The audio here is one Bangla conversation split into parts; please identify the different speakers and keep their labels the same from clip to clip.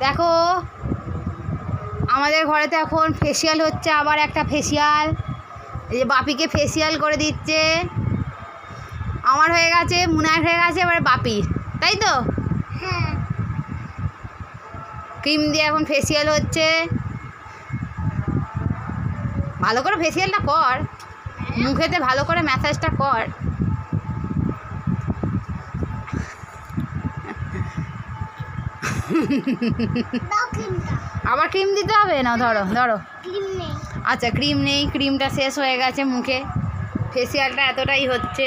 Speaker 1: দেখো আমাদের ঘরেতে এখন ফেসিয়াল হচ্ছে, আবার একটা ফেসিয়াল। এই যে বাপিকে ফেসিয়াল করে দিচ্ছে। আমার হয়ে গেছে, মুনার হয়ে গেছে, এবার বাপি, তাই তো?
Speaker 2: হ্যাঁ।
Speaker 1: ক্রিম দিয়ে এখন ফেসিয়াল হচ্ছে। ভালো করে ফেসিয়ালটা কর, মুখেতে ভালো করে ম্যাসাজটা কর। আবার ক্রিম দিতে হবে না? ধরো ধরো। আচ্ছা ক্রিম নেই, ক্রিমটা শেষ হয়ে গেছে মুখে। ফেসিয়ালটা এতটাই হচ্ছে,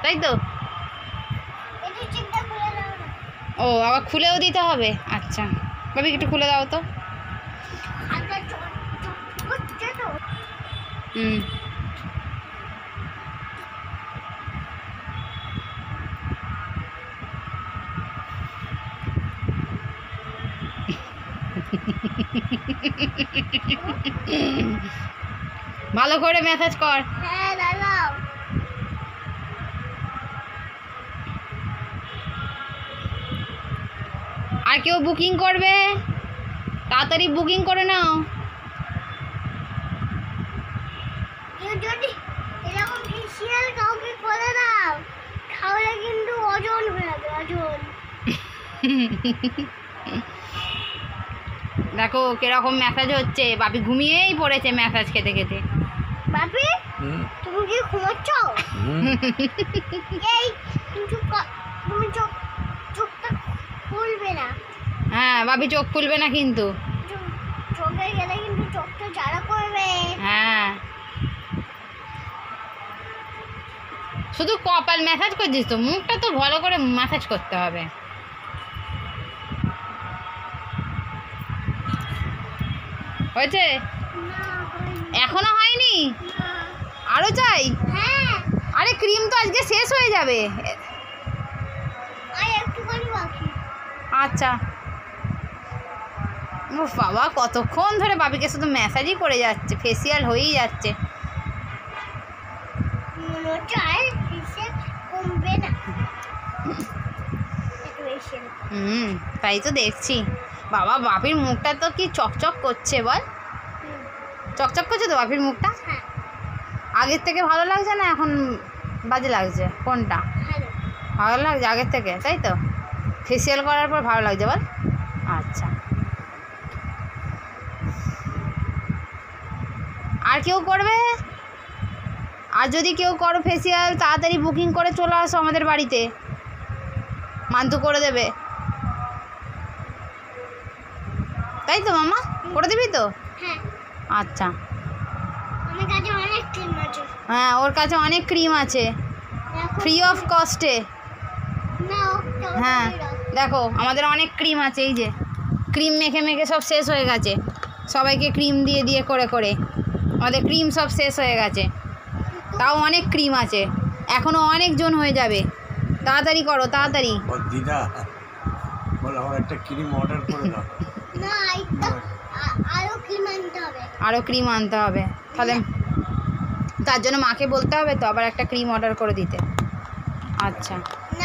Speaker 1: তাই তো? ও আবার খুলেও দিতে হবে? আচ্ছা ভাবি একটু খুলে দাও তো। হুম ভালো করে ম্যাসাজ কর।
Speaker 2: হ্যাঁ দাঁড়াও।
Speaker 1: আর কেউ বুকিং করবে? তাড়াতাড়ি বুকিং করে নাও।
Speaker 2: কেউ যদি এরকম ফেসিয়াল কাউকে করে দাও তাহলে কিন্তু ওজন হয়ে যাবে, ওজন।
Speaker 1: দেখো কিরকম ম্যাসাজ হচ্ছে। বাপি ঘুমিয়েই পড়েছে ম্যাসাজ খেতে খেতে।
Speaker 2: বাপি তুমি কি ঘুমাচ্ছ? এই তুমি চোখটা খুলবে না।
Speaker 1: হ্যাঁ বাপি চোখ খুলবে না কিন্তু।
Speaker 2: চোখে গেলে কিন্তু চোখটা জ্বালা করবে।
Speaker 1: হ্যাঁ শুধু কপাল ম্যাসাজ করছিস তো, মুখটা তো ভালো করে ম্যাসাজ করতে হবে। হয়েছে? এখনো হয়নি? আরো চাই?
Speaker 2: হ্যাঁ।
Speaker 1: আরে ক্রিম তো আজকে শেষ হয়ে যাবে।
Speaker 2: আর একটুখানি বাকি।
Speaker 1: আচ্ছা ও বাবা, কতক্ষণ ধরে বাপিকে শুধু ম্যাসাজই করে যাচ্ছে, ফেসিয়াল হয়েই যাচ্ছে। তাই তো দেখছি। বাবা বাপির মুখটা তো কি চকচক করছে বল। চকচক করছে তো বাপির মুখটা। আগের থেকে ভালো লাগছে না এখন বাজে লাগছে? কোনটা ভালো লাগছে? আগের থেকে, তাই তো? ফেসিয়াল করার পর ভালো লাগছে বল। আচ্ছা আর কেউ করবে? আর যদি কেউ করো ফেসিয়াল তাড়াতাড়ি বুকিং করে চলে আসো আমাদের বাড়িতে, মান্তু করে দেবে, তাই তো? মামা করে দিবি তো? আচ্ছা হ্যাঁ ওর কাছে অনেক ক্রিম আছে, ফ্রি অফ কস্টে। হ্যাঁ দেখো আমাদের অনেক ক্রিম আছে, এই যে ক্রিম মেখে মেখে সব শেষ হয়ে গেছে। সবাইকে ক্রিম দিয়ে দিয়ে করে করে আমাদের ক্রিম সব শেষ হয়ে গেছে। তাও অনেক ক্রিম আছে, এখনও অনেকজন হয়ে যাবে। তাড়াতাড়ি করো তাড়াতাড়ি।
Speaker 3: দিদা বল আমার একটা ক্রিম অর্ডার করে দাও।
Speaker 2: না আরো ক্রিম আনতে হবে।
Speaker 1: আরও ক্রিম আনতে হবে, তাহলে তার জন্য মাকে বলতে হবে তো আবার একটা ক্রিম অর্ডার করে দিতে। আচ্ছা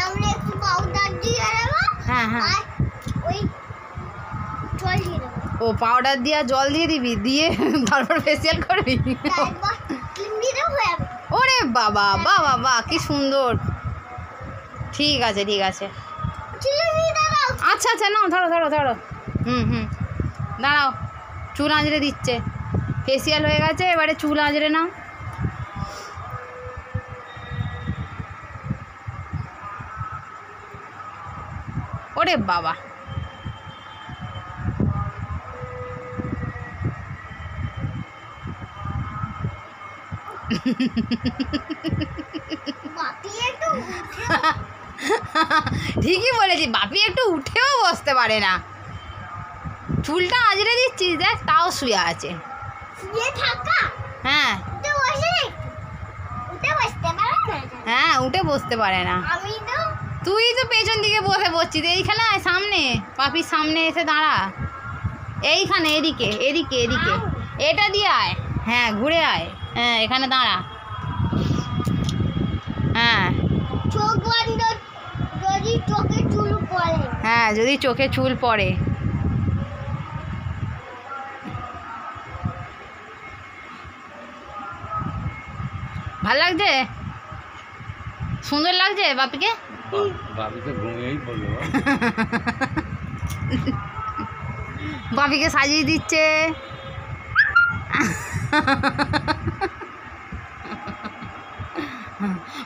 Speaker 2: আমরা একটু পাউডার দিয়ে দেব।
Speaker 1: হ্যাঁ হ্যাঁ
Speaker 2: আর ওই জল দিয়ে দেব।
Speaker 1: ও পাউডার দিয়ে জল দিয়ে দিবি, দিয়ে তারপর ফেসিয়াল করবি?
Speaker 2: তারপর ক্রিম দিয়ে দেব হয়ে যাবে।
Speaker 1: ওরে বাবা বাহ বাহ বাহ কি সুন্দর। ঠিক আছে ঠিক আছে। আচ্ছা আচ্ছা নাও ধরো ধরো ধরো। দাঁড়াও, চুল আঁচড়ে দিচ্ছে। ফেসিয়াল হয়ে গেছে, এবারে চুল আঁচড়ে নাও। ওরে বাবা ঠিকই বলেছি, বাপি একটু উঠেও বসতে পারে না। চুলটা আঁচড়ে দিচ্ছিস দেখ, তাও শুয়ে আছে। হ্যাঁ হ্যাঁ উঠে বসতে পারে না। তুই তো পেছন দিকে বসে বসছিস, এইখানে আয় সামনে, বাপির সামনে এসে দাঁড়া। এইখানে এদিকে এদিকে এদিকে, এটা দিয়ে আয়। হ্যাঁ ঘুরে আয়, হ্যাঁ এখানে দাঁড়া। হ্যাঁ
Speaker 2: চোখ বন্ধ যদি চোখে চুল পড়ে।
Speaker 1: হ্যাঁ যদি চোখে চুল পড়ে ভাল লাগছে? সুন্দর লাগছে বাপিকে?
Speaker 3: বাবি তো ঘুমিয়েই পড়লো।
Speaker 1: বাপিকে সাজিয়ে দিচ্ছে।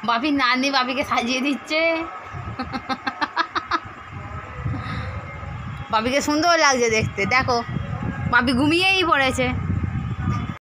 Speaker 1: বাপির নানি বাপিকে সাজিয়ে দিচ্ছে। বাপিকে সুন্দর লাগছে দেখতে, দেখো বাপি ঘুমিয়েই পড়েছে।